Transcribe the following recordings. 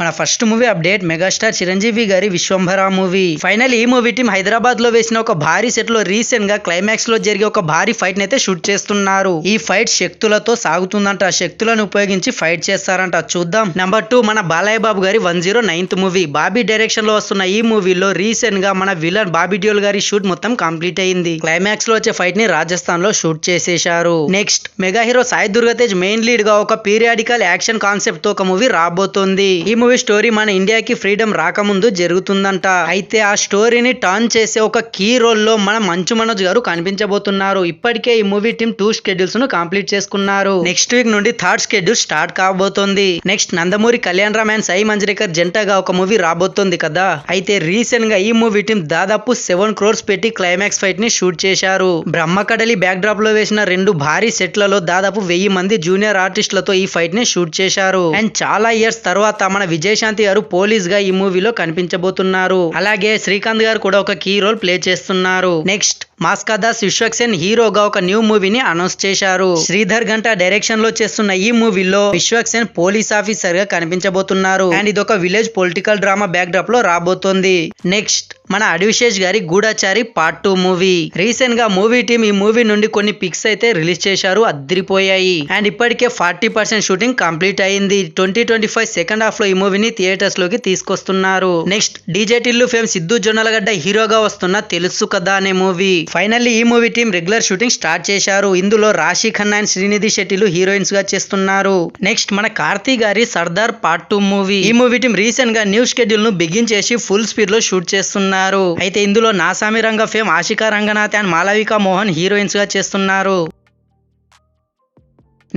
మన first movie update megastar Chiranjeevi గారి Vishwambhara movie. Final ఈ మూవీ టీం హైదరాబాద్ లో వేసిన ఒక భారీ సెట్ లో రీసెంట్ గా క్లైమాక్స్ లో జరిగే ఒక భారీ ఫైట్ అయితే షూట్ చేస్తున్నారు. ఈ ఫైట్ శక్తులతో సాగుతుందంట. ఆ శక్తులను ఉపయోగించి ఫైట్ చేస్తారంట. చూద్దాం. నెంబర్ 2 మన బాలయ్య బాబు గారి 109th మూవీ. బాబీ డైరెక్షన్ లో వస్తున్న ఈ మూవీలో రీసెంట్ గా మన విలన్ బాబీ డియోల్ గారి షూట్ మొత్తం కంప్లీట్ అయింది. క్లైమాక్స్ లో వచ్చే ఫైట్ ని రాజస్థాన్ లో షూట్ చేసేశారు. Next mega hero Sai Durgatej main lead గా ఒక పీరియాడికల్ యాక్షన్ కాన్సెప్ట్ తో ఒక మూవీ రాబోతోంది. ఈ మూవీ స్టోరీ మన ఇండియాకి ఫ్రీడమ్ రాకముందు జరుగుతుందంట. అయితే ఆ స్టోరీని టర్న్ చేసే ఒక కీ రోల్ లో మన మంచు మనోజ్ గారు కనిపించబోతున్నారు. ఇప్పటికే ఈ మూవీ టీం 2 షెడ్యూల్స్ ను కంప్లీట్ చేసుకున్నారు. నెక్స్ట్ వీక్ నుండి 3rd షెడ్యూల్ స్టార్ట్ కాబోతోంది. నెక్స్ట్ నందమూరి కళ్యాణ్ రామ్ అండ్ సాయి మంజ్రేకర్ జంటగా ఒక మూవీ రాబోతోంది కదా. అయితే రీసెంట్ గా ఈ మూవీ టీం దాదాపు 7 crores పెట్టి క్లైమాక్స్ ఫైట్ ని షూట్ చేశారు. బ్రహ్మకడలి బ్యాక్ డ్రాప్ లో వేసిన 2 భారీ సెట్లలో దాదాపు 1000 మంది జూనియర్ ఆర్టిస్టులతో ఈ ఫైట్ ని షూట్ చేశారు. అండ్ చాలా ఇయర్స్ తర్వాత మన విజయశాంతి గారు పోలీస్ గా ఈ మూవీలో కనిపించబోతున్నారు. అలాగే శ్రీకాంత్ గారు కూడా ఒక కీ రోల్ ప్లే చేస్తున్నారు. నెక్స్ట్ మాస్కా దాస్ విశ్వక్సేన్ హీరోగా ఒక న్యూ మూవీని అనౌన్స్ చేశారు. శ్రీధర్ గంట డైరెక్షన్ లో చేస్తున్న ఈ మూవీలో విశ్వక్సేన్ పోలీస్ ఆఫీసర్ గా కనిపించబోతున్నారు. అండ్ ఇది ఒక village political drama back drop లో రాబోతోంది. నెక్స్ట్ మన అడివిశేష్ గారి గూఢచారి పార్ట్ 2 మూవీ. రీసెంట్ గా మూవీ టీం ఈ మూవీ నుండి కొన్ని పిక్స్ అయితే రిలీజ్ చేశారు. అద్దరిపోయాయి. అండ్ ఇప్పటికే 40% షూటింగ్ కంప్లీట్ అయింది. 2025 సెకండ్ హాఫ్ లో ఈ మూవీని థియేటర్స్ లోకి తీసుకొస్తున్నారు. Next DJ Tillu fame Siddhu Jonnalagadda హీరోగా వస్తున్న తెలుసు కదా అనే మూవీ. ఫైనల్లీ ఈ movie team regular shooting start చేశారు. ఇందులో రాశి ఖన్నా అండ్ శ్రీనిధి శెట్టిలు హీరోయిన్స్ గా చేస్తున్నారు. నెక్స్ట్ మన కార్తీ గారి సర్దార్ పార్ట్ 2 మూవీ. ఈ మూవీ టీం రీసెంట్ గా న్యూ షెడ్యూల్ ను బిగిన్ చేసి ఫుల్ స్పీడ్ లో షూట్ చేస్తున్నారు. అయితే ఇందులో నాసామి రంగ fame Ashika Ranganath and Malavika Mohan heroines గా చేస్తున్నారు.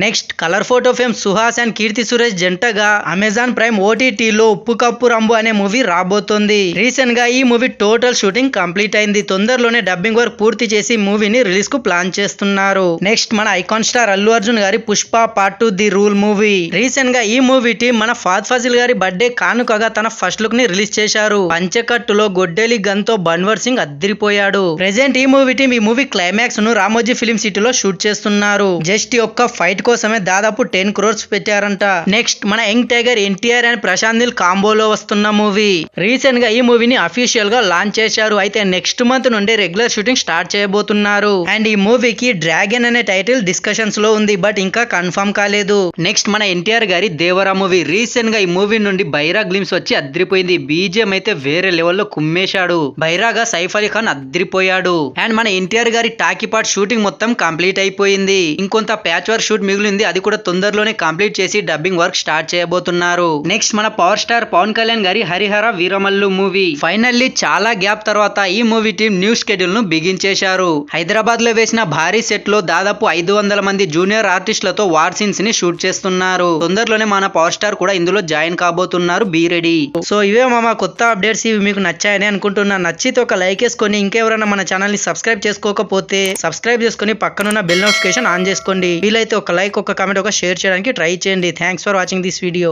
Next colour photo fame Suhas and Keerthy Suresh జంటగా అమెజాన్ ప్రైమ్ ఓటీటీలో ఉప్పు కప్పు రంబు అనే మూవీ రాబోతోంది. రీసెంట్ గా ఈ మూవీ టోటల్ షూటింగ్ కంప్లీట్ అయింది. తొందరలోనే డబ్బింగ్ వర్క్ పూర్తి చేసి మూవీని రిలీజ్ కు ప్లాన్ చేస్తున్నారు. నెక్స్ట్ మన ఐకాన్ స్టార్ అల్లు అర్జున్ గారి Pushpa part 2 the rule movie. Recent గా ఈ మూవీ టీం మన ఫాద్ ఫాజిల్ గారి బర్త్డే కానుకగా తన ఫస్ట్ లుక్ ని రిలీజ్ చేశారు. పంచకట్టులో గొడ్డలి గన్ తో బన్వర్ సింగ్ అద్దరిపోయాడు. ప్రెజెంట్ ఈ మూవీ టీం ఈ మూవీ క్లైమాక్స్ ను రామోజీ ఫిలిం సిటీలో షూట్ చేస్తున్నారు. జస్ట్ ఒక్క ఫైట్ కోసమే దాదాపు 10 crores పెట్టారంట. నెక్స్ట్ మన young tiger NTR and Prashanth Neel కాంబోలో వస్తున్న మూవీ. రీసెంట్ గా ఈ మూవీని అఫీషియల్ గా లాంచ్ చేశారు. అయితే నెక్స్ట్ మంత్ నుండి రెగ్యులర్ షూటింగ్ స్టార్ట్ చేయబోతున్నారు. అండ్ ఈ మూవీకి డ్రాగన్ అనే టైటిల్ డిస్కషన్స్ లో ఉంది. బట్ ఇంకా కన్ఫర్మ్ కాలేదు. నెక్స్ట్ మన ఎన్టీఆర్ గారి దేవరా మూవీ. రీసెంట్ గా ఈ మూవీ నుండి బైరా గ్లిమ్స్ వచ్చి అద్దరిపోయింది. బీజిఎం అయితే వేరే లెవెల్లో కుమ్మేశాడు. బైరాగా సైఫ్ అలీ ఖాన్ అద్దరిపోయాడు. అండ్ మన ఎన్టీఆర్ గారి టాకీ పార్ట్ షూటింగ్ మొత్తం కంప్లీట్ అయిపోయింది. ఇంకొంత ప్యాచ్ వర్క్ షూట్ మిగిలింది. అది కూడా తొందరలోనే కంప్లీట్ చేసి డబ్బింగ్ వర్క్ స్టార్ట్ చేయబోతున్నారు. నెక్స్ట్ మన పవర్ స్టార్ పవన్ కళ్యాణ్ గారి హరిహర వీరమల్లు మూవీ. ఫైనల్లీ చాలా గ్యాప్ తర్వాత ఈ మూవీ టీం న్యూ షెడ్యూల్ ను బిగిన్ చేశారు. హైదరాబాద్ లో వేసిన భారీ సెట్ లో దాదాపు 500 మంది జూనియర్ ఆర్టిస్టులతో వార్ సీన్స్ ని షూట్ చేస్తున్నారు. తొందరలోనే మన పవర్ స్టార్ కూడా ఇందులో జాయిన్ కాబోతున్నారు. Be ready. సో ఇవే మా కొత్త అప్డేట్స్. ఇవి మీకు నచ్చాయని అనుకుంటున్నా. నచ్చితే ఒక లైక్ వేసుకొని ఇంకెవరైనా మన ఛానల్ ని సబ్స్క్రైబ్ చేసుకోకపోతే సబ్స్క్రైబ్ చేసుకొని పక్కనున్న బెల్ నోటిఫికేషన్ ఆన్ చేసుకోండి. వీలైతే ఒక లైక్, ఒక కామెంట్, ఒక షేర్ చేయడానికి ట్రై చేయండి. Thanks for watching this video.